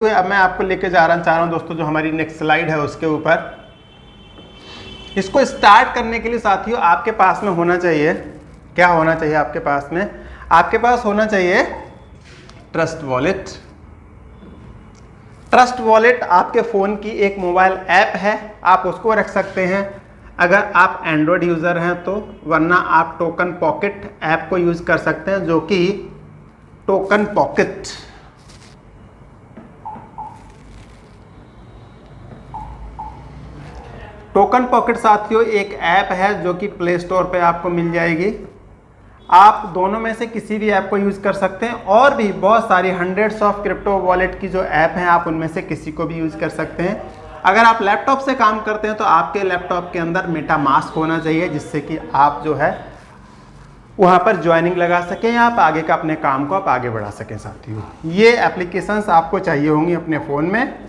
तो अब मैं आपको लेके चाह रहा हूँ दोस्तों, जो हमारी नेक्स्ट स्लाइड है उसके ऊपर। इसको स्टार्ट करने के लिए साथियों आपके पास में होना चाहिए, क्या होना चाहिए आपके पास में? आपके पास होना चाहिए ट्रस्ट वॉलेट। ट्रस्ट वॉलेट आपके फ़ोन की एक मोबाइल ऐप है, आप उसको रख सकते हैं अगर आप एंड्रॉयड यूज़र हैं तो, वरना आप टोकन पॉकेट ऐप को यूज़ कर सकते हैं, जो कि टोकन पॉकेट साथियों एक ऐप है जो कि प्ले स्टोर पे आपको मिल जाएगी। आप दोनों में से किसी भी ऐप को यूज़ कर सकते हैं, और भी बहुत सारी हंड्रेड्स ऑफ क्रिप्टो वॉलेट की जो ऐप हैं आप उनमें से किसी को भी यूज़ कर सकते हैं। अगर आप लैपटॉप से काम करते हैं तो आपके लैपटॉप के अंदर मेटामास्क होना चाहिए, जिससे कि आप जो है वहाँ पर ज्वाइनिंग लगा सकें या आप आगे का अपने काम को आप आगे बढ़ा सकें। साथियों ये एप्लीकेशंस आपको चाहिए होंगी अपने फ़ोन में।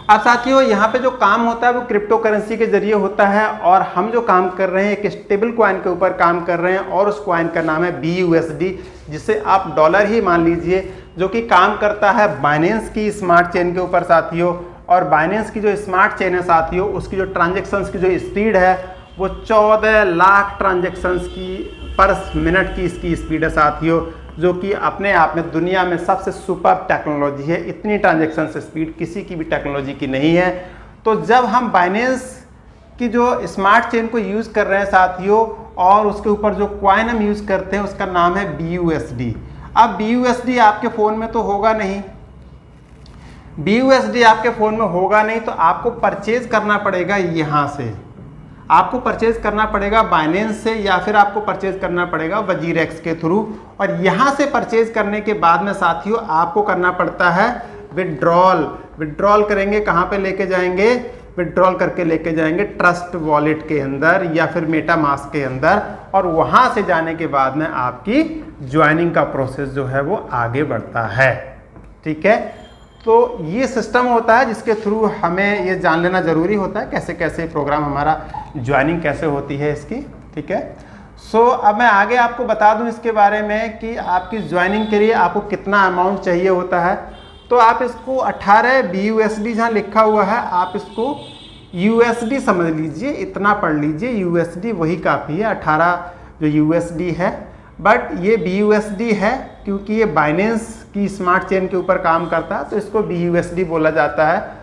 अब साथियों यहाँ पे जो काम होता है वो क्रिप्टो करेंसी के जरिए होता है, और हम जो काम कर रहे हैं एक स्टेबल कॉइन के ऊपर काम कर रहे हैं, और उस कॉइन का नाम है BUSD, जिसे आप डॉलर ही मान लीजिए, जो कि काम करता है बाइनेंस की स्मार्ट चेन के ऊपर साथियों। और बाइनेंस की जो स्मार्ट चेन है साथियों, उसकी जो ट्रांजेक्शन्स की जो स्पीड है वो 14 लाख ट्रांजेक्शन्स की पर मिनट की इसकी स्पीड है साथियों, जो कि अपने आप में दुनिया में सबसे सुपर टेक्नोलॉजी है। इतनी ट्रांजैक्शन स्पीड किसी की भी टेक्नोलॉजी की नहीं है। तो जब हम बाइनेंस की जो स्मार्ट चेन को यूज़ कर रहे हैं साथियों, और उसके ऊपर जो कॉइन हम यूज़ करते हैं उसका नाम है BUSD। अब BUSD आपके फ़ोन में तो होगा नहीं, BUSD आपके फ़ोन में होगा नहीं, तो आपको परचेज करना पड़ेगा यहाँ से, आपको परचेज करना पड़ेगा बाइनेंस से, या फिर आपको परचेज करना पड़ेगा वजीरेक्स के थ्रू। और यहाँ से परचेज करने के बाद में साथियों आपको करना पड़ता है विड्रॉल। विड्रॉल करेंगे कहाँ पे लेके जाएंगे? विड्रॉल करके लेके जाएंगे ट्रस्ट वॉलेट के अंदर या फिर मेटामास्क के अंदर, और वहाँ से जाने के बाद में आपकी ज्वाइनिंग का प्रोसेस जो है वो आगे बढ़ता है। ठीक है, तो ये सिस्टम होता है जिसके थ्रू हमें ये जान लेना ज़रूरी होता है कैसे कैसे प्रोग्राम हमारा ज्वाइनिंग कैसे होती है इसकी। ठीक है, सो अब मैं आगे आपको बता दूं इसके बारे में कि आपकी ज्वाइनिंग के लिए आपको कितना अमाउंट चाहिए होता है। तो आप इसको 18 BUSD जहाँ लिखा हुआ है आप इसको USD समझ लीजिए, इतना पढ़ लीजिए, USD वही काफ़ी है। 18 जो USD है, बट ये BUSD है क्योंकि ये बाइनेंस की स्मार्ट चेन के ऊपर काम करता है, तो इसको BUSD बोला जाता है।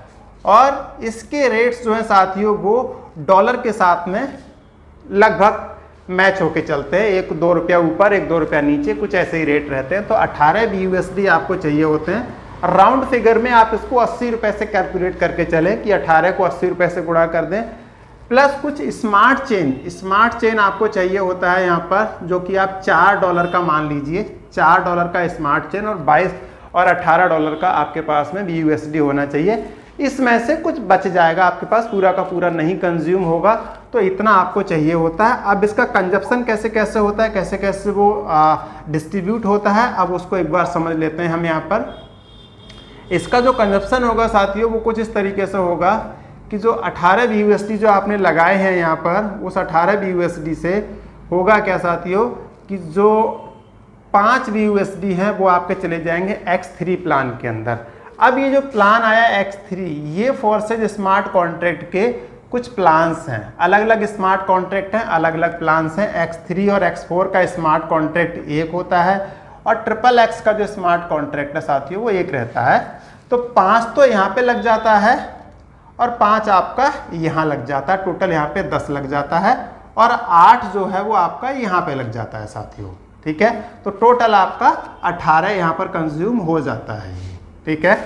और इसके रेट्स जो हैं साथियों वो डॉलर के साथ में लगभग मैच होके चलते हैं, 1-2 रुपया ऊपर 1-2 रुपया नीचे, कुछ ऐसे ही रेट रहते हैं। तो 18 BUSD आपको चाहिए होते हैं। राउंड फिगर में आप इसको 80 रुपये से कैलकुलेट करके चलें कि 18 को 80 रुपये से गुणा कर दें, प्लस कुछ स्मार्ट चेन आपको चाहिए होता है यहाँ पर, जो कि आप $4 का मान लीजिए, $4 का स्मार्ट चेन, और 22 और $18 का आपके पास में BUSD होना चाहिए। इसमें से कुछ बच जाएगा आपके पास, पूरा का पूरा नहीं कंज्यूम होगा, तो इतना आपको चाहिए होता है। अब इसका कंजप्शन कैसे कैसे होता है, कैसे कैसे वो डिस्ट्रीब्यूट होता है, अब उसको एक बार समझ लेते हैं हम यहाँ पर। इसका जो कंजप्शन होगा साथियों वो कुछ इस तरीके से होगा कि जो 18 BUSD जो आपने लगाए हैं यहाँ पर, उस 18 BUSD से होगा क्या साथियों कि जो 5 BUSD हैं वो आपके चले जाएंगे X3 प्लान के अंदर। अब ये जो प्लान आया X3, ये फोर्सेज स्मार्ट कॉन्ट्रैक्ट के कुछ प्लान्स हैं, अलग अलग स्मार्ट कॉन्ट्रैक्ट हैं, अलग अलग प्लान्स हैं। X3 और X4 का स्मार्ट कॉन्ट्रैक्ट एक होता है, और XXX का जो स्मार्ट कॉन्ट्रैक्ट है साथियों वो एक रहता है। तो 5 तो यहाँ पे लग जाता है, और 5 आपका यहाँ लग जाता है, टोटल यहाँ पे 10 लग जाता है, और 8 जो है वो आपका यहाँ पे लग जाता है साथियों। ठीक है, तो टोटल आपका 18 यहाँ पर कंज्यूम हो जाता है। ठीक है,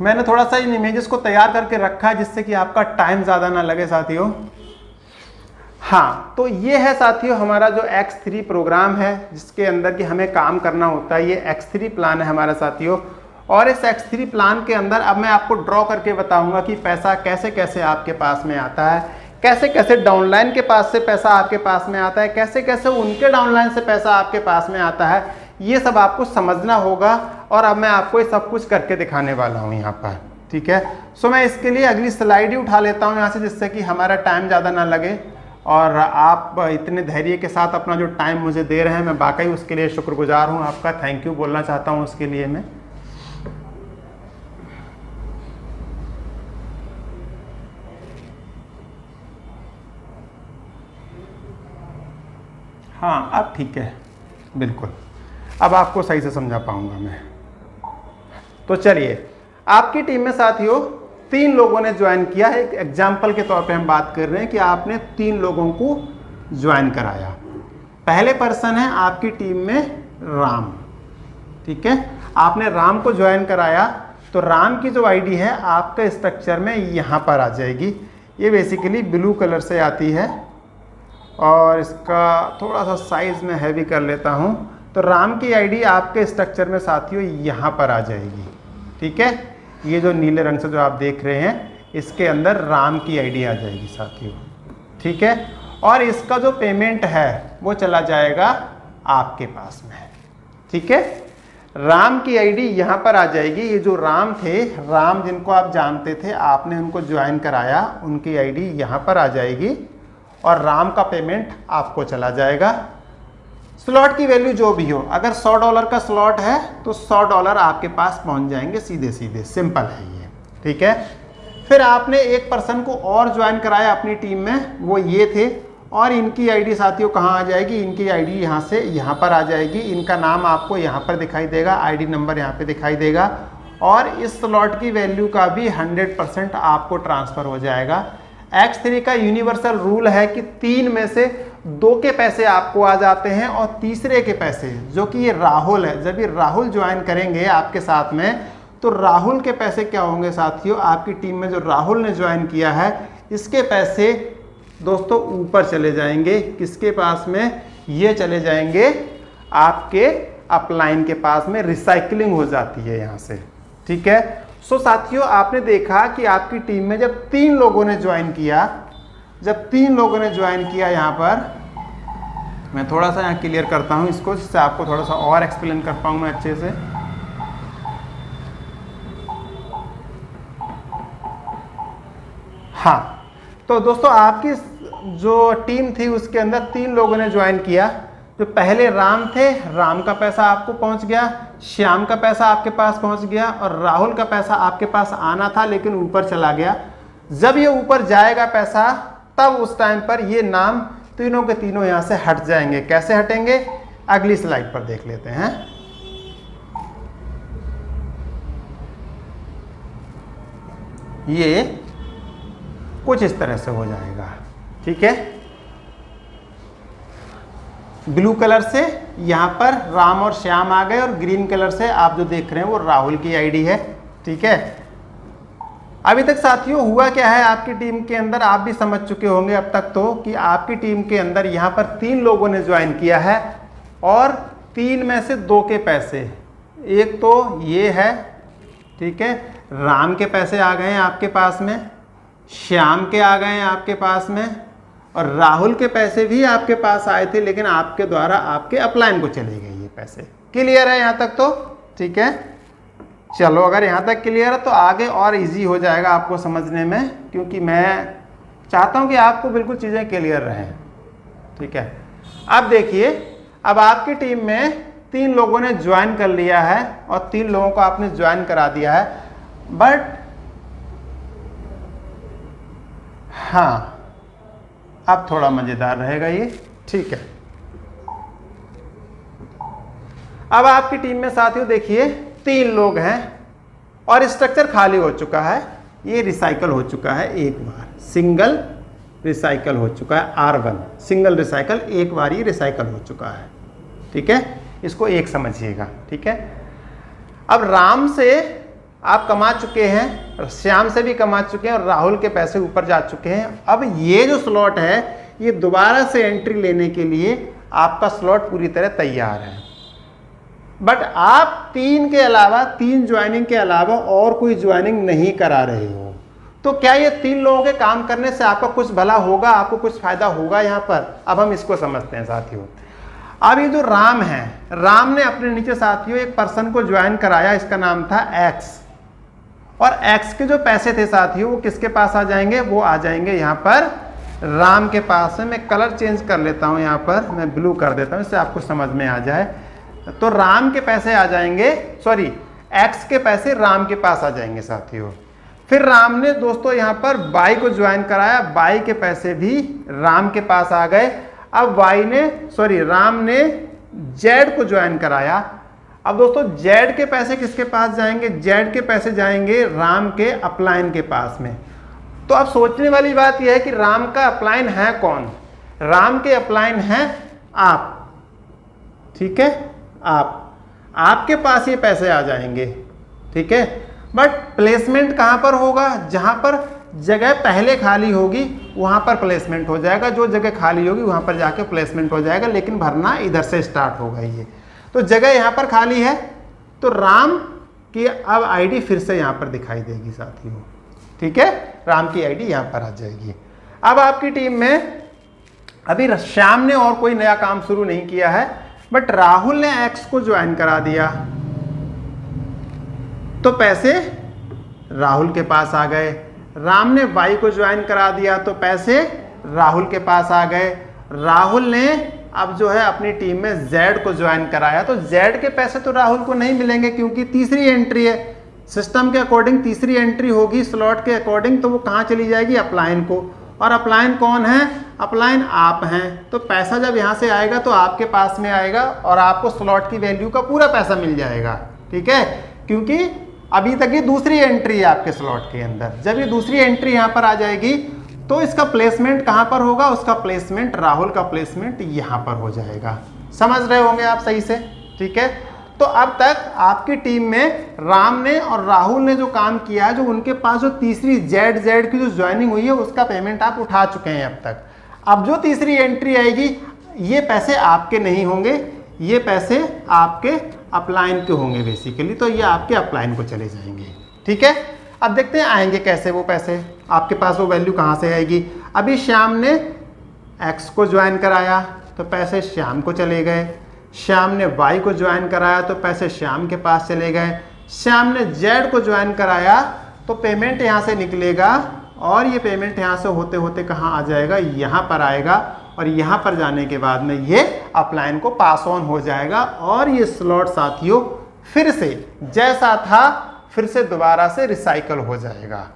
मैंने थोड़ा सा इन इमेजेस को तैयार करके रखा है जिससे कि आपका टाइम ज़्यादा ना लगे साथियों। हाँ, तो ये है साथियों हमारा जो X3 प्रोग्राम है जिसके अंदर कि हमें काम करना होता है। ये X3 प्लान है हमारा साथियों, और इस X3 प्लान के अंदर अब मैं आपको ड्रॉ करके बताऊंगा कि पैसा कैसे कैसे आपके पास में आता है, कैसे कैसे डाउनलाइन के पास से पैसा आपके पास में आता है, कैसे कैसे उनके डाउनलाइन से पैसा आपके पास में आता है, ये सब आपको समझना होगा। और अब मैं आपको ये सब कुछ करके दिखाने वाला हूँ यहाँ पर। ठीक है, सो मैं इसके लिए अगली स्लाइड ही उठा लेता हूँ यहाँ से, जिससे कि हमारा टाइम ज़्यादा ना लगे और आप इतने धैर्य के साथ अपना जो टाइम मुझे दे रहे हैं, मैं वाकई उसके लिए शुक्रगुजार हूँ आपका। थैंक यू बोलना चाहता हूँ उसके लिए मैं। हाँ अब ठीक है, बिल्कुल अब आपको सही से समझा पाऊंगा मैं। तो चलिए, आपकी टीम में साथियों 3 लोगों ने ज्वाइन किया है। एक एग्जाम्पल के तौर पे हम बात कर रहे हैं कि आपने 3 लोगों को ज्वाइन कराया। पहले पर्सन है आपकी टीम में राम, ठीक है। आपने राम को ज्वाइन कराया तो राम की जो आईडी है आपके स्ट्रक्चर में यहाँ पर आ जाएगी। ये बेसिकली ब्लू कलर से आती है और इसका थोड़ा सा साइज में हैवी कर लेता हूँ। तो राम की आईडी आपके स्ट्रक्चर में साथियों यहाँ पर आ जाएगी, ठीक है। ये जो नीले रंग से जो आप देख रहे हैं इसके अंदर राम की आईडी आ जाएगी साथियों, ठीक है। और इसका जो पेमेंट है वो चला जाएगा आपके पास में, ठीक है। राम की आईडी यहाँ पर आ जाएगी। ये जो राम थे, राम जिनको आप जानते थे, आपने उनको ज्वाइन कराया, उनकी आईडी यहाँ पर आ जाएगी और राम का पेमेंट आपको चला जाएगा। स्लॉट की वैल्यू जो भी हो, अगर $100 का स्लॉट है तो $100 आपके पास पहुंच जाएंगे सीधे सीधे। सिंपल है ये, ठीक है। फिर आपने एक पर्सन को और ज्वाइन कराया अपनी टीम में, वो ये थे, और इनकी आईडी साथियों कहाँ आ जाएगी? इनकी आईडी यहाँ से यहाँ पर आ जाएगी। इनका नाम आपको यहाँ पर दिखाई देगा, आईडी नंबर यहाँ पे दिखाई देगा, और इस स्लॉट की वैल्यू का भी 100% आपको ट्रांसफ़र हो जाएगा। X3 का यूनिवर्सल रूल है कि 3 में से 2 के पैसे आपको आ जाते हैं और तीसरे के पैसे, जो कि ये राहुल है, जब ये राहुल ज्वाइन करेंगे आपके साथ में तो राहुल के पैसे क्या होंगे साथियों? आपकी टीम में जो राहुल ने ज्वाइन किया है इसके पैसे दोस्तों ऊपर चले जाएंगे। किसके पास में? ये चले जाएंगे आपके अपलाइन के पास में, रिसाइकलिंग हो जाती है यहाँ से, ठीक है। सो साथियों, आपने देखा कि आपकी टीम में जब 3 लोगों ने ज्वाइन किया, यहाँ पर मैं थोड़ा सा यहाँ क्लियर करता हूँ इसको, जिससे आपको थोड़ा सा और एक्सप्लेन कर पाऊँ मैं अच्छे से। हाँ, तो दोस्तों आपकी जो टीम थी उसके अंदर 3 लोगों ने ज्वाइन किया। जो पहले राम थे, राम का पैसा आपको पहुंच गया, श्याम का पैसा आपके पास पहुंच गया, और राहुल का पैसा आपके पास आना था लेकिन ऊपर चला गया। जब ये ऊपर जाएगा पैसा, तब उस टाइम पर ये नाम तीनों के तीनों यहाँ से हट जाएंगे। कैसे हटेंगे? अगली स्लाइड पर देख लेते हैं। ये कुछ इस तरह से हो जाएगा, ठीक है। ब्लू कलर से यहाँ पर राम और श्याम आ गए, और ग्रीन कलर से आप जो देख रहे हैं वो राहुल की आईडी है, ठीक है। अभी तक साथियों हुआ क्या है आपकी टीम के अंदर, आप भी समझ चुके होंगे अब तक तो, कि आपकी टीम के अंदर यहाँ पर 3 लोगों ने ज्वाइन किया है और 3 में से 2 के पैसे, एक तो ये है, ठीक है, राम के पैसे आ गए हैं आपके पास में, श्याम के आ गए हैं आपके पास में, और राहुल के पैसे भी आपके पास आए थे लेकिन आपके द्वारा आपके अपलाइन को चले गए ये पैसे। क्लियर है यहाँ तक तो? ठीक है, चलो अगर यहाँ तक क्लियर है तो आगे और इजी हो जाएगा आपको समझने में, क्योंकि मैं चाहता हूँ कि आपको बिल्कुल चीज़ें क्लियर रहें, ठीक है। अब देखिए, अब आपकी टीम में 3 लोगों ने ज्वाइन कर लिया है और 3 लोगों को आपने ज्वाइन करा दिया है, बट हाँ अब थोड़ा मज़ेदार रहेगा ये, ठीक है। अब आपकी टीम में साथियों देखिए 3 लोग हैं और स्ट्रक्चर खाली हो चुका है, ये रिसाइकल हो चुका है एक बार, सिंगल रिसाइकल हो चुका है, R1 सिंगल रिसाइकल, एक बार ही रिसाइकल हो चुका है, ठीक है। इसको एक समझिएगा, ठीक है। अब राम से आप कमा चुके हैं, श्याम से भी कमा चुके हैं, और राहुल के पैसे ऊपर जा चुके हैं। अब ये जो स्लॉट है ये दोबारा से एंट्री लेने के लिए आपका स्लॉट पूरी तरह तैयार है, बट आप 3 के अलावा, 3 ज्वाइनिंग के अलावा और कोई ज्वाइनिंग नहीं करा रहे हो। तो क्या ये 3 लोगों के काम करने से आपका कुछ भला होगा, आपको कुछ फायदा होगा यहाँ पर? अब हम इसको समझते हैं साथियों। अब ये जो राम है, राम ने अपने नीचे साथियों एक पर्सन को ज्वाइन कराया, इसका नाम था X, और X के जो पैसे थे साथियों वो किसके पास आ जाएंगे? वो आ जाएंगे यहाँ पर राम के पास है। मैं कलर चेंज कर लेता हूँ, यहाँ पर मैं ब्लू कर देता हूँ, इससे आपको समझ में आ जाए। तो राम के पैसे आ जाएंगे, सॉरी एक्स के पैसे राम के पास आ जाएंगे साथियों। फिर राम ने दोस्तों यहाँ पर वाई को ज्वाइन कराया, वाई के पैसे भी राम के पास आ गए। अब राम ने जेड को ज्वाइन कराया। अब दोस्तों जेड के पैसे किसके पास जाएंगे? जेड के पैसे जाएंगे राम के अपलाइन के पास में। तो अब सोचने वाली बात यह है कि राम का अपलाइन है कौन? राम के अपलाइन है आप, ठीक है, आपके पास ये पैसे आ जाएंगे, ठीक है। बट प्लेसमेंट कहां पर होगा? जहां पर जगह पहले खाली होगी वहां पर प्लेसमेंट हो जाएगा, जो जगह खाली होगी वहां पर जाके प्लेसमेंट हो जाएगा, लेकिन भरना इधर से स्टार्ट होगा। ये तो जगह यहां पर खाली है, तो राम की अब आईडी फिर से यहां पर दिखाई देगी साथियों, ठीक है, राम की आईडी यहां पर आ जाएगी। अब आपकी टीम में अभी श्याम ने और कोई नया काम शुरू नहीं किया है, बट राहुल ने एक्स को ज्वाइन करा दिया, तो पैसे राहुल के पास आ गए। राम ने वाई को ज्वाइन करा दिया, तो पैसे राहुल के पास आ गए। राहुल ने अब जो है अपनी टीम में जेड को ज्वाइन कराया, तो जेड के पैसे तो राहुल को नहीं मिलेंगे, क्योंकि तीसरी एंट्री है, सिस्टम के अकॉर्डिंग तीसरी एंट्री होगी स्लॉट के अकॉर्डिंग, तो वो कहाँ चली जाएगी? अपलाइन को। और अपलाइन कौन है? अपलाइन आप हैं। तो पैसा जब यहाँ से आएगा तो आपके पास में आएगा और आपको स्लॉट की वैल्यू का पूरा पैसा मिल जाएगा, ठीक है, क्योंकि अभी तक ये दूसरी एंट्री है आपके स्लॉट के अंदर। जब ये दूसरी एंट्री यहाँ पर आ जाएगी तो इसका प्लेसमेंट कहाँ पर होगा? उसका प्लेसमेंट, राहुल का प्लेसमेंट यहाँ पर हो जाएगा। समझ रहे होंगे आप सही से, ठीक है। तो अब तक आपकी टीम में राम ने और राहुल ने जो काम किया है, जो उनके पास जो तीसरी जेड की जो ज्वाइनिंग हुई है उसका पेमेंट आप उठा चुके हैं अब तक। अब जो तीसरी एंट्री आएगी, ये पैसे आपके नहीं होंगे, ये पैसे आपके अपलाइन के होंगे बेसिकली, तो ये आपके अपलाइन को चले जाएंगे, ठीक है। अब देखते हैं आएंगे कैसे वो पैसे, आपके पास वो वैल्यू कहाँ से आएगी। अभी श्याम ने एक्स को ज्वाइन कराया तो पैसे श्याम को चले गए, श्याम ने वाई को ज्वाइन कराया तो पैसे श्याम के पास चले गए, श्याम ने जेड को ज्वाइन कराया तो पेमेंट यहाँ से निकलेगा और ये पेमेंट यहाँ से होते होते कहाँ आ जाएगा? यहाँ पर आएगा, और यहाँ पर जाने के बाद में ये अपलाइन को पास ऑन हो जाएगा और ये स्लॉट साथियों फिर से जैसा था फिर से दोबारा से रिसाइकल हो जाएगा।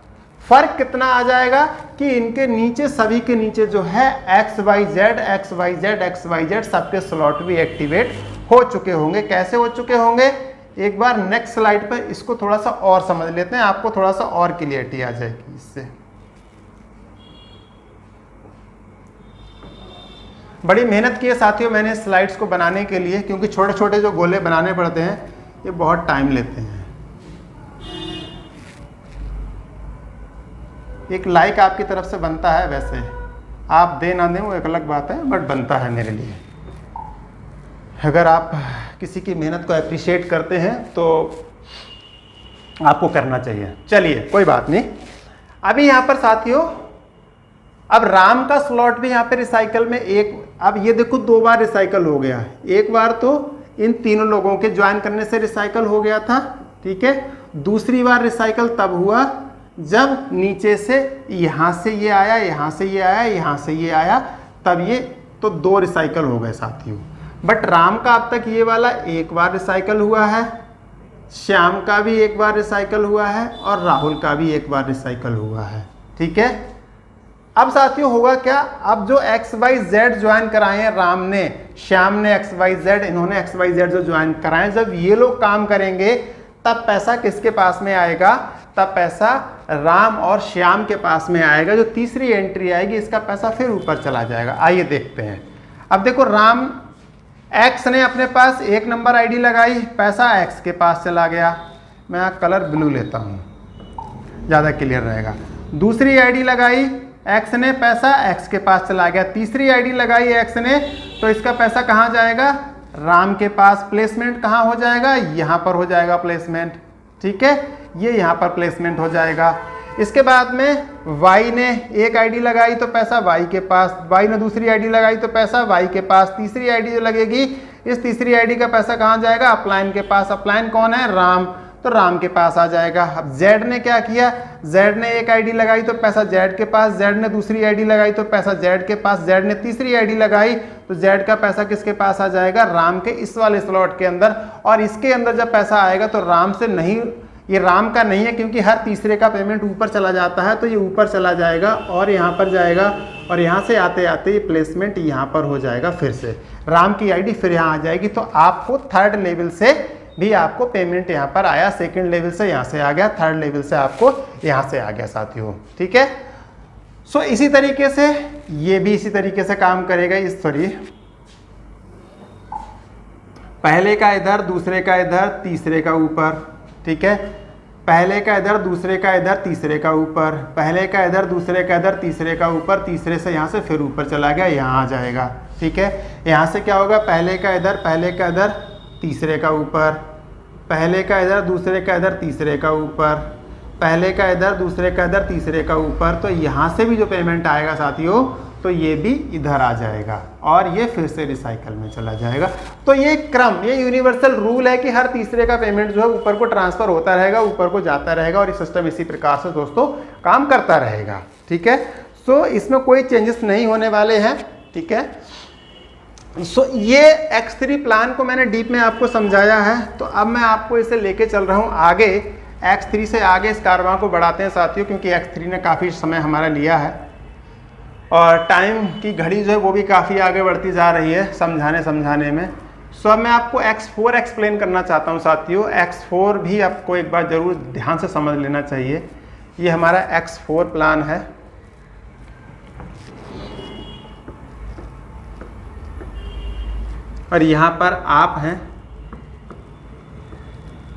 फर्क कितना आ जाएगा कि इनके नीचे, सभी के नीचे जो है XYZ सबके स्लॉट भी एक्टिवेट हो चुके होंगे। कैसे हो चुके होंगे? एक बार नेक्स्ट स्लाइड पर इसको थोड़ा सा और समझ लेते हैं, आपको थोड़ा सा और क्लियरिटी आ जाएगी इससे। बड़ी मेहनत की है साथियों मैंने स्लाइड्स को बनाने के लिए, क्योंकि छोटे छोटे जो गोले बनाने पड़ते हैं ये बहुत टाइम लेते हैं। एक लाइक आपकी तरफ से बनता है, वैसे आप दे ना दें वो एक अलग बात है, बट बनता है मेरे लिए। अगर आप किसी की मेहनत को अप्रिशिएट करते हैं तो आपको करना चाहिए। चलिए कोई बात नहीं। अभी यहाँ पर साथियों अब राम का स्लॉट भी यहाँ पे रिसाइकल में अब ये देखो 2 बार रिसाइकल हो गया। एक बार तो इन तीनों लोगों के ज्वाइन करने से रिसाइकल हो गया था, ठीक है। दूसरी बार रिसाइकल तब हुआ जब नीचे से यहाँ से ये आया, यहाँ से ये आया, यहाँ से ये आया, तब ये तो 2 रिसाइकल हो गए साथियों। बट राम का अब तक ये वाला 1 बार रिसाइकल हुआ है, श्याम का भी 1 बार रिसाइकल हुआ है और राहुल का भी 1 बार रिसाइकल हुआ है, ठीक है। अब साथियों होगा क्या? अब जो XYZ ज्वाइन कराए हैं राम ने, श्याम ने XYZ, इन्होंने XYZ जो ज्वाइन कराए, जब ये लोग काम करेंगे तब पैसा किसके पास में आएगा? तब पैसा राम और श्याम के पास में आएगा। जो तीसरी एंट्री आएगी इसका पैसा फिर ऊपर चला जाएगा। आइए देखते हैं। अब देखो राम एक्स ने अपने पास 1 नंबर आईडी लगाई, पैसा एक्स के पास चला गया। मैं यहाँ कलर ब्लू लेता हूँ, ज़्यादा क्लियर रहेगा। दूसरी आईडी लगाई एक्स ने, पैसा एक्स के पास चला गया। तीसरी आईडी लगाई एक्स ने, तो इसका पैसा कहाँ जाएगा? राम के पास। प्लेसमेंट कहाँ हो जाएगा? यहाँ पर हो जाएगा प्लेसमेंट, ठीक है, ये यहाँ पर प्लेसमेंट हो जाएगा। इसके बाद में वाई ने 1 आईडी लगाई तो पैसा वाई के पास, वाई ने दूसरी आईडी लगाई तो पैसा वाई के पास। तीसरी आईडी जो लगेगी, इस तीसरी आईडी का पैसा कहाँ जाएगा? अपलाइन के पास। अपलाइन कौन है? राम। तो राम के पास आ जाएगा। अब जेड ने क्या किया, जेड ने एक आईडी लगाई तो पैसा जेड के पास, जेड ने दूसरी आईडी लगाई तो पैसा जेड के पास, जेड ने तीसरी आईडी लगाई तो जेड का पैसा किसके पास आ जाएगा, राम के इस वाले स्लॉट के अंदर। और इसके अंदर जब पैसा आएगा तो राम से नहीं, ये राम का नहीं है क्योंकि हर तीसरे का पेमेंट ऊपर चला जाता है, तो ये ऊपर चला जाएगा और यहाँ पर जाएगा और यहाँ से आते आते ये प्लेसमेंट यहाँ पर हो जाएगा। फिर से राम की आईडी फिर यहाँ आ जाएगी। तो आपको थर्ड लेवल से भी आपको पेमेंट यहाँ पर आया, सेकंड लेवल से यहाँ से आ गया, थर्ड लेवल से आपको यहाँ से आ गया साथियों। ठीक है, सो इसी तरीके से ये भी इसी तरीके से काम करेगा। इस सॉरी, पहले का इधर, दूसरे का इधर, तीसरे का ऊपर। ठीक है, पहले का इधर, दूसरे का इधर, तीसरे का ऊपर, पहले का इधर, दूसरे का इधर, तीसरे का ऊपर, तीसरे से यहाँ से फिर ऊपर चला गया, यहाँ आ जाएगा। ठीक है, यहाँ से क्या होगा, पहले का इधर, पहले का इधर, तीसरे का ऊपर, पहले का इधर, दूसरे का इधर, तीसरे का ऊपर, पहले का इधर, दूसरे का इधर, तीसरे का ऊपर। तो यहाँ से भी जो पेमेंट आएगा साथियों, तो ये भी इधर आ जाएगा और ये फिर से रिसाइकल में चला जाएगा। तो ये क्रम, ये यूनिवर्सल रूल है कि हर तीसरे का पेमेंट जो है ऊपर को ट्रांसफर होता रहेगा, ऊपर को जाता रहेगा और ये सिस्टम इसी प्रकार से दोस्तों काम करता रहेगा। ठीक है, सो इसमें कोई चेंजेस नहीं होने वाले हैं। ठीक है, सो ये X3 प्लान को मैंने डीप में आपको समझाया है। तो अब मैं आपको इसे लेके चल रहा हूँ आगे, X3 से आगे इस कारवां को बढ़ाते हैं साथियों, क्योंकि X3 ने काफ़ी समय हमारा लिया है और टाइम की घड़ी जो है वो भी काफ़ी आगे बढ़ती जा रही है समझाने में। सो अब मैं आपको X4 एक्सप्लेन करना चाहता हूँ साथियों। X4 भी आपको एक बार ज़रूर ध्यान से समझ लेना चाहिए। ये हमारा X4 प्लान है। और यहाँ पर आप हैं।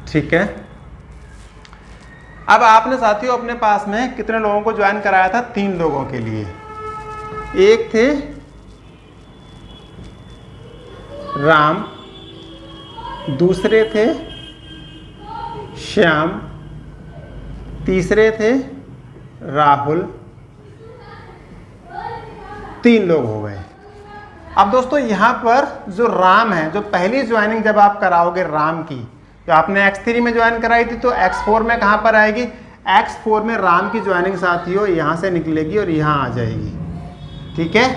ठीक है, अब आपने साथियों अपने पास में कितने लोगों को ज्वाइन कराया था, 3 लोगों के लिए। एक थे राम, दूसरे थे श्याम, तीसरे थे राहुल, 3 लोग हो गए। अब दोस्तों यहाँ पर जो राम है, जो पहली ज्वाइनिंग जब आप कराओगे राम की, जो आपने X3 में ज्वाइन कराई थी, तो X4 में कहाँ पर आएगी, X4 में राम की ज्वाइनिंग साथियों यहाँ से निकलेगी और यहाँ आ जाएगी। ठीक है,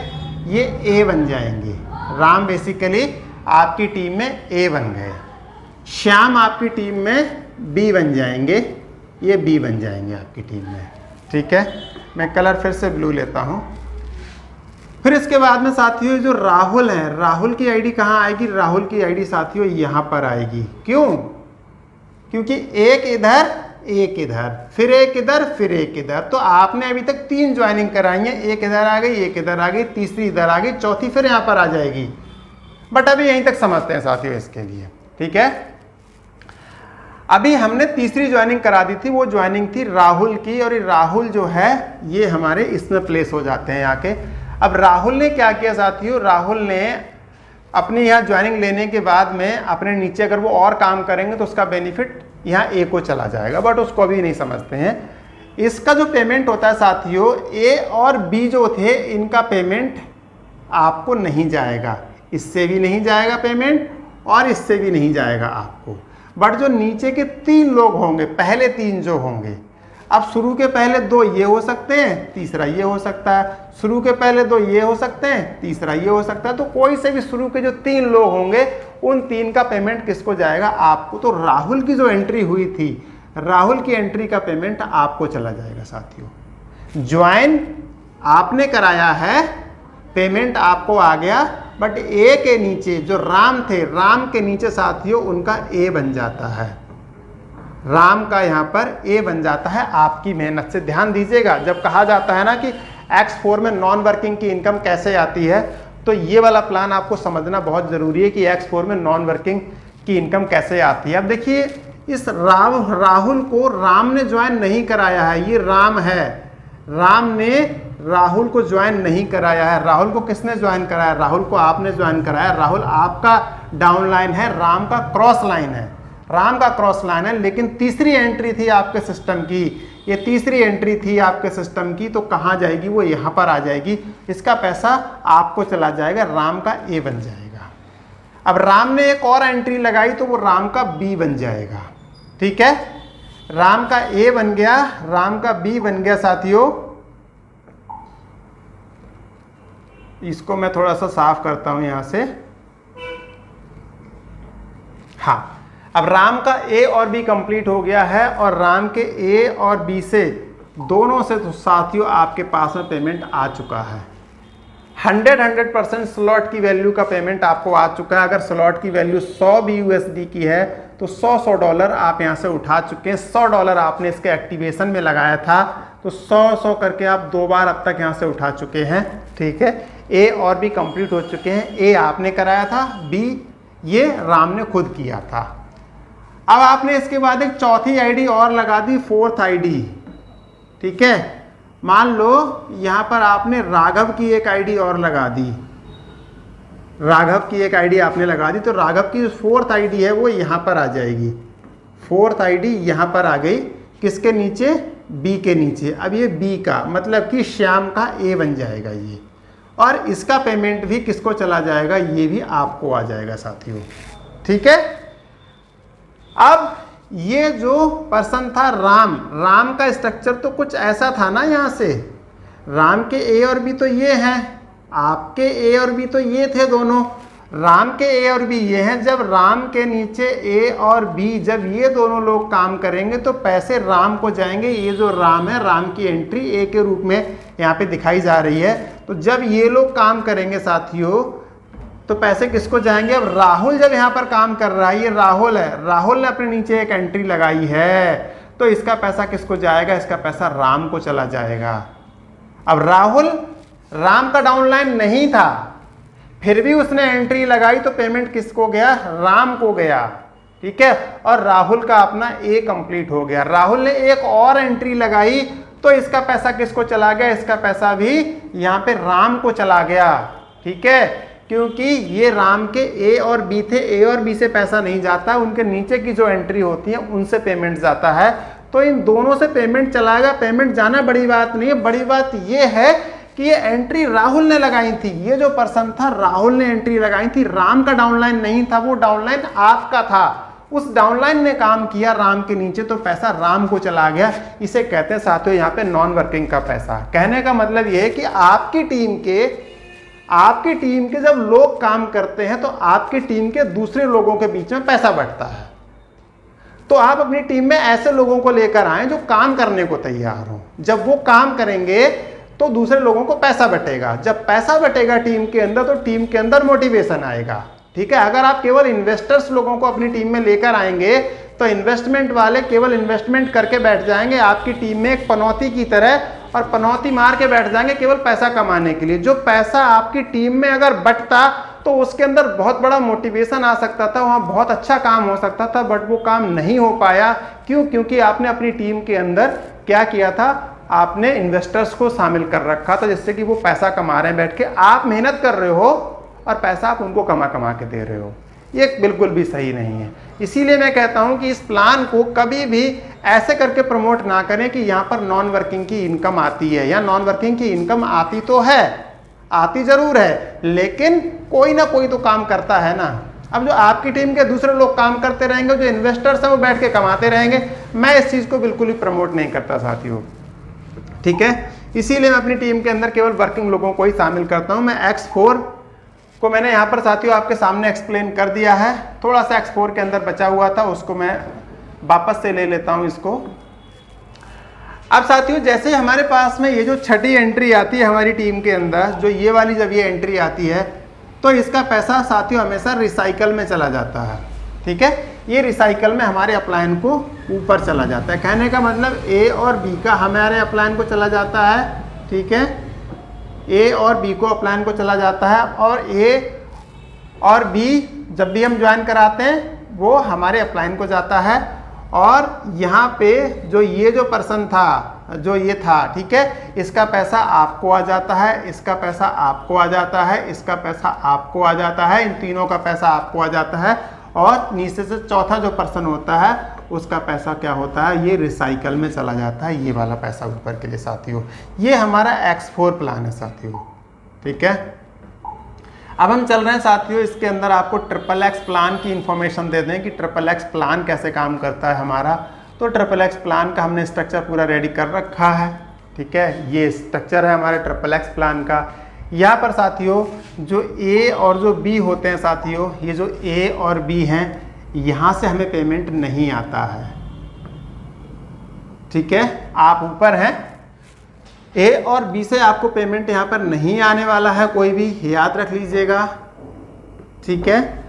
ये A बन जाएंगे। राम बेसिकली आपकी टीम में A बन गए, श्याम आपकी टीम में B बन जाएंगे, ये B बन जाएंगे आपकी टीम में। ठीक है, मैं कलर फिर से ब्लू लेता हूँ। फिर इसके बाद में साथियों जो राहुल है, राहुल की आईडी कहाँ आएगी, राहुल की आईडी साथियों यहाँ पर आएगी। क्यों, क्योंकि एक इधर, एक इधर, फिर एक इधर, फिर एक इधर। तो आपने अभी तक 3 ज्वाइनिंग कराई है, एक इधर आ गई, एक इधर आ गई, तीसरी इधर आ गई, चौथी फिर यहाँ पर आ जाएगी। बट अभी यहीं तक समझते हैं साथियों इसके लिए। ठीक है, अभी हमने तीसरी ज्वाइनिंग करा दी थी, वो ज्वाइनिंग थी राहुल की। और ये राहुल जो है ये हमारे इसमें प्लेस हो जाते हैं आके। अब राहुल ने क्या किया साथियों, राहुल ने अपनी यहाँ ज्वाइनिंग लेने के बाद में अपने नीचे अगर वो और काम करेंगे तो उसका बेनिफिट यहाँ ए को चला जाएगा, बट उसको अभी नहीं समझते हैं। इसका जो पेमेंट होता है साथियों, ए और बी जो थे इनका पेमेंट आपको नहीं जाएगा, इससे भी नहीं जाएगा पेमेंट और इससे भी नहीं जाएगा आपको। बट जो नीचे के 3 लोग होंगे, पहले 3 जो होंगे, अब शुरू के पहले 2 ये हो सकते हैं, तीसरा ये हो सकता है, शुरू के पहले 2 ये हो सकते हैं, तीसरा ये हो सकता है। तो कोई से भी शुरू के जो 3 लोग होंगे उन 3 का पेमेंट किसको जाएगा, आपको। तो राहुल की जो एंट्री हुई थी, राहुल की एंट्री का पेमेंट आपको चला जाएगा साथियों। ज्वाइन आपने कराया है, पेमेंट आपको आ गया, बट ए के नीचे जो राम थे, राम के नीचे साथियों उनका ए बन जाता है, राम का यहाँ पर ए बन जाता है आपकी मेहनत से। ध्यान दीजिएगा, जब कहा जाता है ना कि X4 में नॉन वर्किंग की इनकम कैसे आती है, तो ये वाला प्लान आपको समझना बहुत ज़रूरी है कि X4 में नॉन वर्किंग की इनकम कैसे आती है। अब देखिए, इस राहुल को राम ने ज्वाइन नहीं कराया है, ये राम है, राम ने राहुल को ज्वाइन नहीं कराया है। राहुल को किसने ज्वाइन कराया, राहुल को आपने ज्वाइन कराया। राहुल आपका डाउन लाइन है, राम का क्रॉस लाइन है, राम का क्रॉस लाइन है। लेकिन तीसरी एंट्री थी आपके सिस्टम की, ये तीसरी एंट्री थी आपके सिस्टम की, तो कहाँ जाएगी, वो यहाँ पर आ जाएगी। इसका पैसा आपको चला जाएगा, राम का ए बन जाएगा। अब राम ने एक और एंट्री लगाई तो वो राम का बी बन जाएगा। ठीक है, राम का ए बन गया, राम का बी बन गया साथियों। इसको मैं थोड़ा सा साफ करता हूं यहां से। हाँ, अब राम का ए और बी कंप्लीट हो गया है और राम के ए और बी से दोनों से तो साथियों आपके पास में पेमेंट आ चुका है। 100% स्लॉट की वैल्यू का पेमेंट आपको आ चुका है। अगर स्लॉट की वैल्यू 100 BUSD की है तो 100 डॉलर आप यहाँ से उठा चुके हैं। 100 डॉलर आपने इसके एक्टिवेशन में लगाया था, तो 100 करके आप 2 बार अब तक यहाँ से उठा चुके हैं। ठीक है, ए और बी कंप्लीट हो चुके हैं। ए आपने कराया था, बी ये राम ने खुद किया था। अब आपने इसके बाद एक चौथी आईडी और लगा दी, 4th आईडी। ठीक है, मान लो यहां पर आपने राघव की एक आईडी और लगा दी, राघव की एक आईडी आपने लगा दी, तो राघव की 4th आईडी है वो यहां पर आ जाएगी। 4th आईडी यहां पर आ गई, किसके नीचे? बी के नीचे। अब ये बी का मतलब कि श्याम का ए बन जाएगा ये, और इसका पेमेंट भी किसको चला जाएगा? ये भी आपको आ जाएगा साथियों। ठीक है, अब ये जो पर्सन था राम, राम का स्ट्रक्चर तो कुछ ऐसा था ना, यहां से राम के ए और बी तो ये हैं, आपके ए और बी तो ये थे दोनों, राम के ए और बी ये हैं। जब राम के नीचे ए और बी, जब ये दोनों लोग काम करेंगे तो पैसे राम को जाएंगे। ये जो राम है, राम की एंट्री ए के रूप में यहाँ पे दिखाई जा रही है। तो जब ये लोग काम करेंगे साथियों तो पैसे किसको जाएंगे? अब राहुल जब यहाँ पर काम कर रहा है, ये राहुल है, राहुल ने अपने नीचे एक एंट्री लगाई है, तो इसका पैसा किसको जाएगा? इसका पैसा राम को चला जाएगा। अब राहुल, राम का डाउनलाइन नहीं था, फिर भी उसने एंट्री लगाई, तो पेमेंट किसको गया? राम को गया। ठीक है, और राहुल का अपना ए कंप्लीट हो गया। राहुल ने एक और एंट्री लगाई, तो इसका पैसा किसको चला गया? इसका पैसा भी यहाँ पे राम को चला गया। ठीक है, क्योंकि ये राम के ए और बी थे, ए और बी से पैसा नहीं जाता, उनके नीचे की जो एंट्री होती है उनसे पेमेंट जाता है, तो इन दोनों से पेमेंट चलाएगा। पेमेंट जाना बड़ी बात नहीं है, बड़ी बात ये है कि ये एंट्री राहुल ने लगाई थी। ये जो पर्सन था राहुल ने एंट्री लगाई थी, राम का डाउनलाइन नहीं था, वो डाउनलाइन आपका था। उस डाउनलाइन ने काम किया राम के नीचे, तो पैसा राम को चला गया। इसे कहते हैं साथियों यहाँ पे नॉन वर्किंग का पैसा। कहने का मतलब ये है कि आपकी टीम के जब लोग काम करते हैं तो आपकी टीम के दूसरे लोगों के बीच में पैसा बंटता है। तो आप अपनी टीम में ऐसे लोगों को लेकर आए जो काम करने को तैयार हो। जब वो काम करेंगे तो दूसरे लोगों को पैसा बटेगा। जब पैसा बटेगा टीम के अंदर, तो टीम के अंदर मोटिवेशन आएगा। ठीक है, अगर आप केवल इन्वेस्टर्स लोगों को अपनी टीम में लेकर आएंगे तो इन्वेस्टमेंट वाले केवल इन्वेस्टमेंट करके बैठ जाएंगे आपकी टीम में एक पनौती की तरह, और पनौती मार के बैठ जाएंगे केवल पैसा कमाने के लिए। जो पैसा आपकी टीम में अगर बटता तो उसके अंदर बहुत बड़ा मोटिवेशन आ सकता था, वहाँ बहुत अच्छा काम हो सकता था, बट वो काम नहीं हो पाया। क्यों? क्योंकि आपने अपनी टीम के अंदर क्या किया था? आपने इन्वेस्टर्स को शामिल कर रखा था, जिससे कि वो पैसा कमा रहे हैं बैठ के। आप मेहनत कर रहे हो और पैसा आप उनको कमा के दे रहे हो, ये बिल्कुल भी सही नहीं है। इसीलिए मैं कहता हूं कि इस प्लान को कभी भी ऐसे करके प्रमोट ना करें कि यहाँ पर नॉन वर्किंग की इनकम आती है, या नॉन वर्किंग की इनकम आती तो है, आती जरूर है, लेकिन कोई ना कोई तो काम करता है ना। अब जो आपकी टीम के दूसरे लोग काम करते रहेंगे, जो इन्वेस्टर्स हैं वो बैठ के कमाते रहेंगे, मैं इस चीज़ को बिल्कुल ही प्रमोट नहीं करता साथियों। ठीक है, इसीलिए मैं अपनी टीम के अंदर केवल वर्किंग लोगों को ही शामिल करता हूँ। मैं X4 को मैंने यहाँ पर साथियों आपके सामने एक्सप्लेन कर दिया है। थोड़ा सा X4 के अंदर बचा हुआ था, उसको मैं वापस से ले लेता हूँ इसको। अब साथियों जैसे हमारे पास में ये जो छठी एंट्री आती है हमारी टीम के अंदर, जो ये वाली जब ये एंट्री आती है तो इसका पैसा साथियों हमेशा रिसाइकल में चला जाता है। ठीक है, ये रिसाइकल में हमारे अपलाइन को ऊपर चला जाता है। कहने का मतलब ए और बी का हमारे अपलाइन को चला जाता है। ठीक है, ए और बी को अपलाइन को चला जाता है, और ए और बी जब भी हम ज्वाइन कराते हैं वो हमारे अपलाइन को जाता है। और यहाँ पे जो ये जो पर्सन था, जो ये था, ठीक है, इसका पैसा आपको आ जाता है, इसका पैसा आपको आ जाता है, इसका पैसा आपको आ जाता है, इन तीनों का पैसा आपको आ जाता है, और नीचे से चौथा जो पर्सन होता है उसका पैसा क्या होता है? ये रिसाइकल में चला जाता है, ये वाला पैसा ऊपर के लिए साथियों। ये हमारा X4 प्लान है साथियों। ठीक है, अब हम चल रहे हैं साथियों, इसके अंदर आपको XXX प्लान की इंफॉर्मेशन दे दें कि XXX प्लान कैसे काम करता है हमारा। तो XXX प्लान का हमने स्ट्रक्चर पूरा रेडी कर रखा है, ठीक है। ये स्ट्रक्चर है हमारे XXX प्लान का। यहाँ पर साथियों जो ए और जो बी होते हैं साथियों, ये जो ए और बी हैं, यहाँ से हमें पेमेंट नहीं आता है, ठीक है। आप ऊपर हैं, ए और बी से आपको पेमेंट यहाँ पर नहीं आने वाला है कोई भी, याद रख लीजिएगा, ठीक है।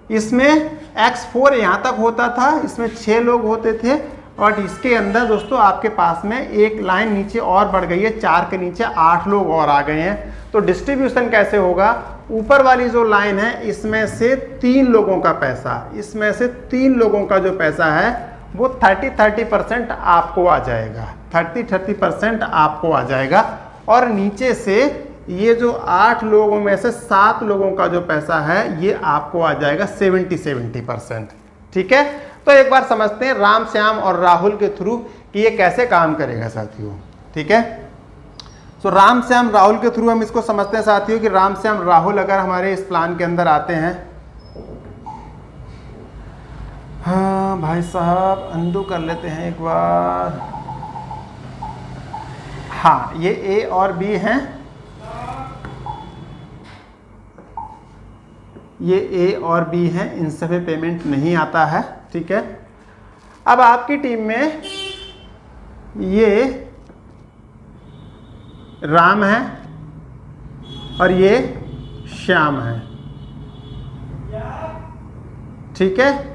इसमें X4 यहाँ तक होता था, इसमें 6 लोग होते थे, और इसके अंदर दोस्तों आपके पास में एक लाइन नीचे और बढ़ गई है, 4 के नीचे 8 लोग और आ गए हैं। तो डिस्ट्रीब्यूशन कैसे होगा, ऊपर वाली जो लाइन है इसमें से 3 लोगों का पैसा, इसमें से 3 लोगों का जो पैसा है वो 30% आपको आ जाएगा, 30% आपको आ जाएगा। और नीचे से ये जो 8 लोगों में से 7 लोगों का जो पैसा है ये आपको आ जाएगा 70%, ठीक है। तो एक बार समझते हैं राम श्याम और राहुल के थ्रू कि ये कैसे काम करेगा साथियों, ठीक है। तो राम श्याम राहुल के थ्रू हम इसको समझते हैं साथियों कि राम श्याम राहुल अगर हमारे इस प्लान के अंदर आते हैं, हाँ भाई साहब अंडू कर लेते हैं एक बार। हाँ, ये ए और बी हैं, ये ए और बी हैं, इनसे भी पेमेंट नहीं आता है, ठीक है। अब आपकी टीम में ये राम है और ये श्याम है, ठीक है।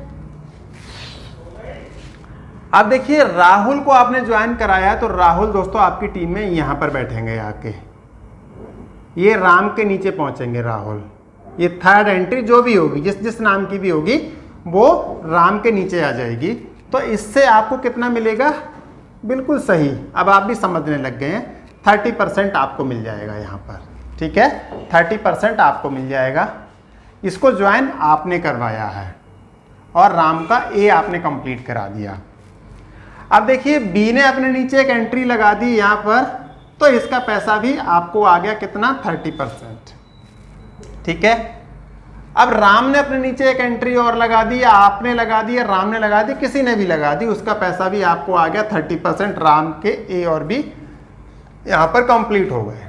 अब देखिए राहुल को आपने ज्वाइन कराया, तो राहुल दोस्तों आपकी टीम में यहां पर बैठेंगे आके, ये राम के नीचे पहुंचेंगे राहुल। ये थर्ड एंट्री जो भी होगी, जिस नाम की भी होगी, वो राम के नीचे आ जाएगी। तो इससे आपको कितना मिलेगा, बिल्कुल सही, अब आप भी समझने लग गए हैं, 30% आपको मिल जाएगा यहाँ पर, ठीक है। 30% आपको मिल जाएगा। इसको ज्वाइन आपने करवाया है और राम का ए आपने कंप्लीट करा दिया। अब देखिए बी ने अपने नीचे एक एंट्री लगा दी यहाँ पर, तो इसका पैसा भी आपको आ गया कितना, 30%, ठीक है। अब राम ने अपने नीचे एक एंट्री और लगा दी, आपने लगा दी, राम ने लगा दी, किसी ने भी लगा दी, उसका पैसा भी आपको आ गया 30%। राम के ए और बी यहाँ पर कंप्लीट हो गए।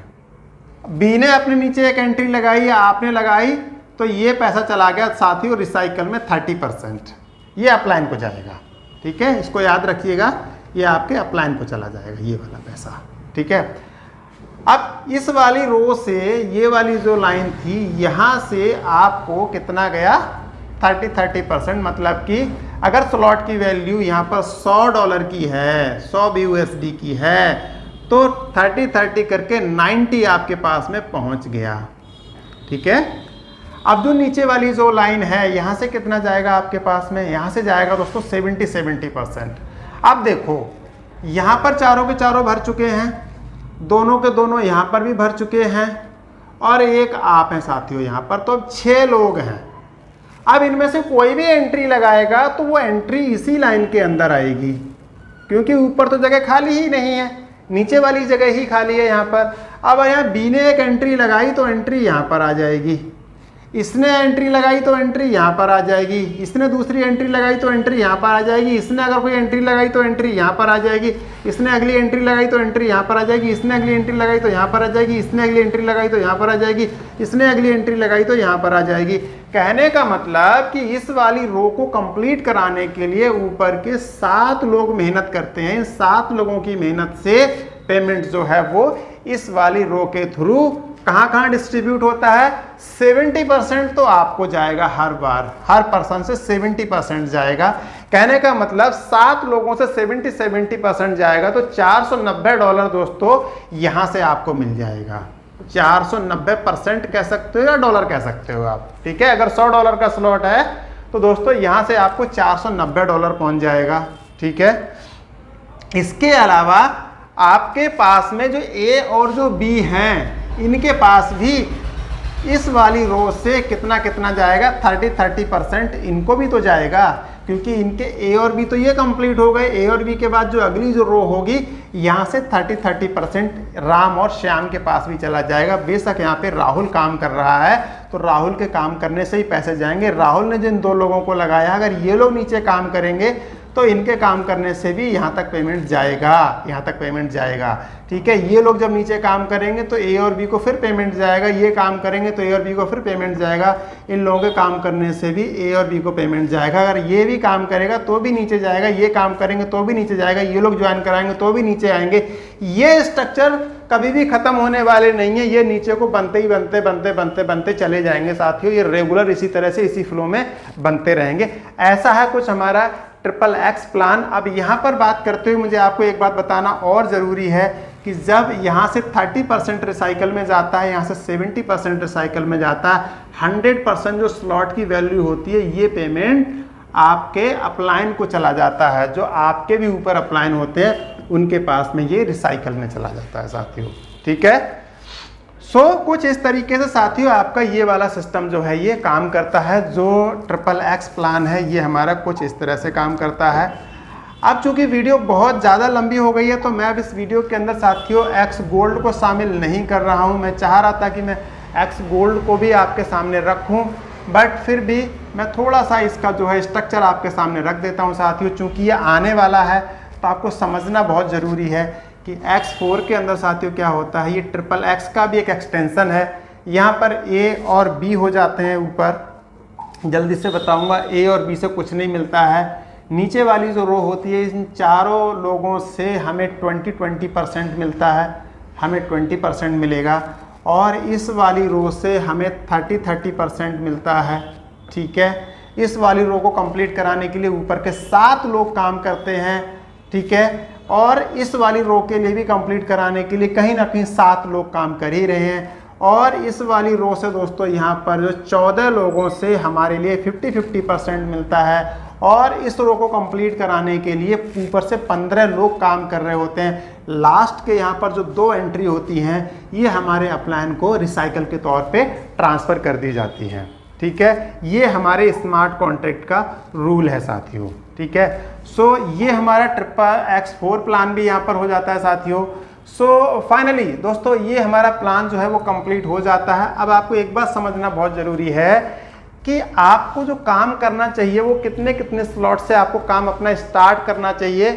बी ने अपने नीचे एक एंट्री लगाई, आपने लगाई, तो ये पैसा चला गया साथियों रिसाइकल में 30%, ये अपलाइन को जाएगा, ठीक है। इसको याद रखिएगा, ये आपके अपलाइन को चला जाएगा ये वाला पैसा, ठीक है। अब इस वाली रो से ये वाली जो लाइन थी, यहाँ से आपको कितना गया, 30% मतलब कि अगर स्लॉट की वैल्यू यहाँ पर $100 की है, 100 BUSD की है, तो 30 करके 90 आपके पास में पहुँच गया, ठीक है। अब जो नीचे वाली जो लाइन है, यहाँ से कितना जाएगा आपके पास में, यहाँ से जाएगा दोस्तों 70%। अब देखो यहाँ पर चारों के चारों भर चुके हैं, दोनों के दोनों यहाँ पर भी भर चुके हैं, और एक आप हैं साथियों यहाँ पर, तो अब 6 लोग हैं। अब इनमें से कोई भी एंट्री लगाएगा तो वो एंट्री इसी लाइन के अंदर आएगी, क्योंकि ऊपर तो जगह खाली ही नहीं है, नीचे वाली जगह ही खाली है यहाँ पर। अब यहाँ बी ने एक एंट्री लगाई तो एंट्री यहाँ पर आ जाएगी, इसने एंट्री लगाई तो एंट्री यहाँ पर आ जाएगी, इसने दूसरी एंट्री लगाई तो एंट्री यहाँ पर आ जाएगी, इसने अगर कोई एंट्री लगाई तो एंट्री यहाँ पर आ जाएगी, इसने अगली एंट्री लगाई तो एंट्री यहाँ पर आ जाएगी, इसने अगली एंट्री लगाई तो यहाँ पर आ जाएगी, इसने अगली एंट्री लगाई तो यहाँ पर आ जाएगी, इसने अगली एंट्री लगाई तो यहाँ पर आ जाएगी। कहने का मतलब कि इस वाली रो को कंप्लीट कराने के लिए ऊपर के 7 लोग मेहनत करते हैं। इन 7 लोगों की मेहनत से पेमेंट जो है वो इस वाली रो के थ्रू कहाँ डिस्ट्रीब्यूट होता है, 70% तो आपको जाएगा हर बार, हर पर्सन से 70% जाएगा। कहने का मतलब 7 लोगों से 70% जाएगा, तो $490 दोस्तों यहाँ से आपको मिल जाएगा। 490% कह सकते हो या डॉलर कह सकते हो आप, ठीक है। अगर $100 का स्लॉट है तो दोस्तों यहाँ से आपको $490 पहुँच जाएगा, ठीक है। इसके अलावा आपके पास में जो ए और जो बी हैं, इनके पास भी इस वाली रो से कितना कितना जाएगा, 30% इनको भी तो जाएगा, क्योंकि इनके ए और बी तो ये कंप्लीट हो गए, ए और बी के बाद जो अगली जो रो होगी यहाँ से 30% राम और श्याम के पास भी चला जाएगा। बेशक यहाँ पे राहुल काम कर रहा है तो राहुल के काम करने से ही पैसे जाएंगे। राहुल ने जिन 2 लोगों को लगाया, अगर ये लोग नीचे काम करेंगे तो इनके काम करने से भी यहाँ तक पेमेंट जाएगा, यहाँ तक पेमेंट जाएगा। ठीक है, ये लोग जब नीचे काम करेंगे तो ए और बी को फिर पेमेंट जाएगा, ये काम करेंगे तो ए और बी को फिर पेमेंट जाएगा। इन लोगों के काम करने से भी ए और बी को पेमेंट जाएगा। अगर ये भी काम करेगा तो भी नीचे जाएगा, ये काम करेंगे तो भी नीचे जाएगा, ये लोग ज्वाइन कराएंगे तो भी नीचे आएंगे। ये स्ट्रक्चर कभी भी खत्म होने वाले नहीं है, ये नीचे को बनते ही बनते चले जाएंगे साथियों। ये रेगुलर इसी तरह से इसी फ्लो में बनते रहेंगे। ऐसा है कुछ हमारा XXX प्लान। अब यहाँ पर बात करते हुए मुझे आपको एक बात बताना और ज़रूरी है कि जब यहाँ से 30% रिसाइकल में जाता है, यहाँ से 70% रिसाइकल में जाता है, 100% जो स्लॉट की वैल्यू होती है ये पेमेंट आपके अपलाइन को चला जाता है। जो आपके भी ऊपर अपलाइन होते हैं उनके पास में ये रिसाइकल में चला जाता है साथियों। ठीक है, कुछ इस तरीके से साथियों आपका ये वाला सिस्टम जो है ये काम करता है। जो XXX प्लान है ये हमारा कुछ इस तरह से काम करता है। अब चूंकि वीडियो बहुत ज़्यादा लंबी हो गई है तो मैं अब इस वीडियो के अंदर साथियों X गोल्ड को शामिल नहीं कर रहा हूँ। मैं चाह रहा था कि मैं X गोल्ड को भी आपके सामने रखूँ, बट फिर भी मैं थोड़ा सा इसका जो है स्ट्रक्चर आपके सामने रख देता हूँ साथियों। चूँकि ये आने वाला है तो आपको समझना बहुत ज़रूरी है कि X4 के अंदर साथियों क्या होता है। ये XXX का भी एक एक्सटेंशन है। यहाँ पर A और B हो जाते हैं ऊपर, जल्दी से बताऊंगा। A और B से कुछ नहीं मिलता है। नीचे वाली जो रो होती है इन चारों लोगों से हमें 20% मिलता है, हमें 20% मिलेगा। और इस वाली रो से हमें 30% मिलता है। ठीक है, इस वाली रो को कंप्लीट कराने के लिए ऊपर के 7 लोग काम करते हैं। ठीक है, और इस वाली रो के लिए भी कंप्लीट कराने के लिए कहीं ना कहीं 7 लोग काम कर ही रहे हैं। और इस वाली रो से दोस्तों यहाँ पर जो 14 लोगों से हमारे लिए 50% मिलता है। और इस रो को कंप्लीट कराने के लिए ऊपर से 15 लोग काम कर रहे होते हैं। लास्ट के यहाँ पर जो 2 एंट्री होती हैं ये हमारे अपलाइन को रिसाइकल के तौर पे ट्रांसफ़र कर दी जाती हैं। ठीक है, ये हमारे स्मार्ट कॉन्ट्रैक्ट का रूल है साथियों। ठीक है, ये हमारा XXX प्लान भी यहाँ पर हो जाता है साथियों। फाइनली दोस्तों ये हमारा प्लान जो है वो कंप्लीट हो जाता है। अब आपको एक बात समझना बहुत ज़रूरी है कि आपको जो काम करना चाहिए वो कितने स्लॉट से आपको काम अपना स्टार्ट करना चाहिए।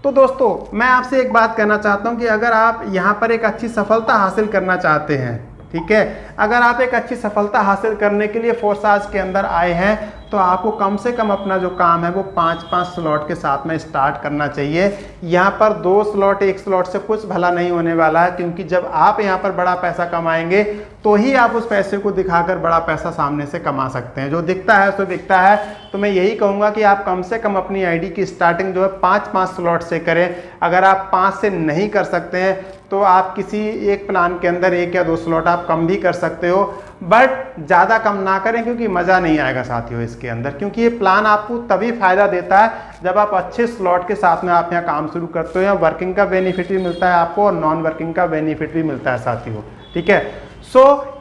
तो दोस्तों मैं आपसे एक बात कहना चाहता हूँ कि अगर आप यहाँ पर एक अच्छी सफलता हासिल करना चाहते हैं, ठीक है, अगर आप एक अच्छी सफलता हासिल करने के लिए फोर्साज के अंदर आए हैं तो आपको कम से कम अपना जो काम है वो 5-5 स्लॉट के साथ में स्टार्ट करना चाहिए। यहाँ पर 2 स्लॉट 1 स्लॉट से कुछ भला नहीं होने वाला है, क्योंकि जब आप यहाँ पर बड़ा पैसा कमाएंगे तो ही आप उस पैसे को दिखाकर बड़ा पैसा सामने से कमा सकते हैं। जो दिखता है सो दिखता है। तो मैं यही कहूँगा कि आप कम से कम अपनी आईडी की स्टार्टिंग जो है 5-5 स्लॉट से करें। अगर आप 5 से नहीं कर सकते हैं तो आप किसी एक प्लान के अंदर 1 या 2 स्लॉट आप कम भी कर सकते हो, बट ज़्यादा कम ना करें क्योंकि मज़ा नहीं आएगा साथियों इसके अंदर। क्योंकि ये प्लान आपको तभी फ़ायदा देता है जब आप अच्छे स्लॉट के साथ में आप यहाँ काम शुरू करते हो। यहाँ वर्किंग का बेनिफिट भी मिलता है आपको और नॉन वर्किंग का बेनिफिट भी मिलता है साथियों। ठीक है,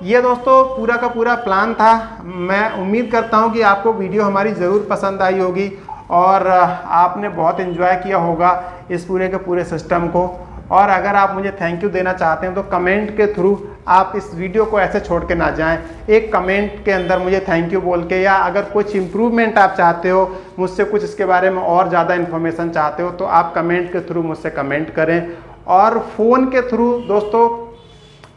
ये दोस्तों पूरा का पूरा प्लान था। मैं उम्मीद करता हूँ कि आपको वीडियो हमारी ज़रूर पसंद आई होगी और आपने बहुत इन्जॉय किया होगा इस पूरे के पूरे सिस्टम को। और अगर आप मुझे थैंक यू देना चाहते हैं तो कमेंट के थ्रू आप इस वीडियो को ऐसे छोड़ के ना जाएं। एक कमेंट के अंदर मुझे थैंक यू बोल के, या अगर कुछ इम्प्रूवमेंट आप चाहते हो, मुझसे कुछ इसके बारे में और ज़्यादा इन्फॉर्मेशन चाहते हो, तो आप कमेंट के थ्रू मुझसे कमेंट करें। और फ़ोन के थ्रू दोस्तों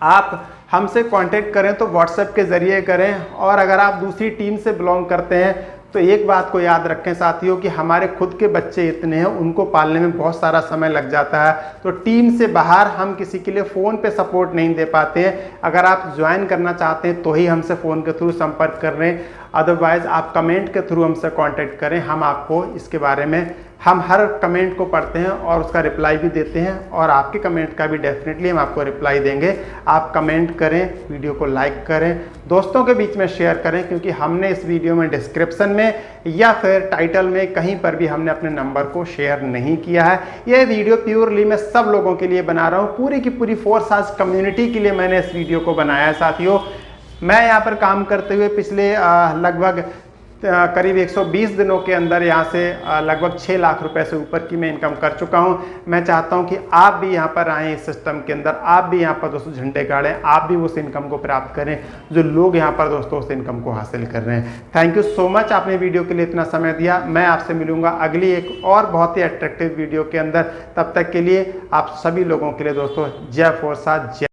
आप हमसे कांटेक्ट करें तो व्हाट्सएप के ज़रिए करें। और अगर आप दूसरी टीम से बिलोंग करते हैं तो एक बात को याद रखें साथियों कि हमारे खुद के बच्चे इतने हैं, उनको पालने में बहुत सारा समय लग जाता है। तो टीम से बाहर हम किसी के लिए फ़ोन पे सपोर्ट नहीं दे पाते हैं। अगर आप ज्वाइन करना चाहते हैं तो ही हमसे फ़ोन के थ्रू संपर्क कर रहे हैं, अदरवाइज़ आप कमेंट के थ्रू हमसे कांटेक्ट करें। हम आपको इसके बारे में, हम हर कमेंट को पढ़ते हैं और उसका रिप्लाई भी देते हैं, और आपके कमेंट का भी डेफिनेटली हम आपको रिप्लाई देंगे। आप कमेंट करें, वीडियो को लाइक करें, दोस्तों के बीच में शेयर करें, क्योंकि हमने इस वीडियो में डिस्क्रिप्शन में या फिर टाइटल में कहीं पर भी हमने अपने नंबर को शेयर नहीं किया है। यह वीडियो प्योरली मैं सब लोगों के लिए बना रहा हूँ, पूरी की पूरी फोर्साज कम्युनिटी के लिए मैंने इस वीडियो को बनाया है साथियों। मैं यहाँ पर काम करते हुए पिछले लगभग करीब 120 दिनों के अंदर यहाँ से लगभग 6 लाख रुपए से ऊपर की मैं इनकम कर चुका हूँ। मैं चाहता हूँ कि आप भी यहाँ पर आएँ इस सिस्टम के अंदर, आप भी यहाँ पर दोस्तों झंडे गाड़ें, आप भी उस इनकम को प्राप्त करें जो लोग यहाँ पर दोस्तों उस इनकम को हासिल कर रहे हैं। थैंक यू सो मच, आपने वीडियो के लिए इतना समय दिया। मैं आपसे मिलूंगा अगली एक और बहुत ही अट्रैक्टिव वीडियो के अंदर। तब तक के लिए आप सभी लोगों के लिए दोस्तों जय फोर्सा, जय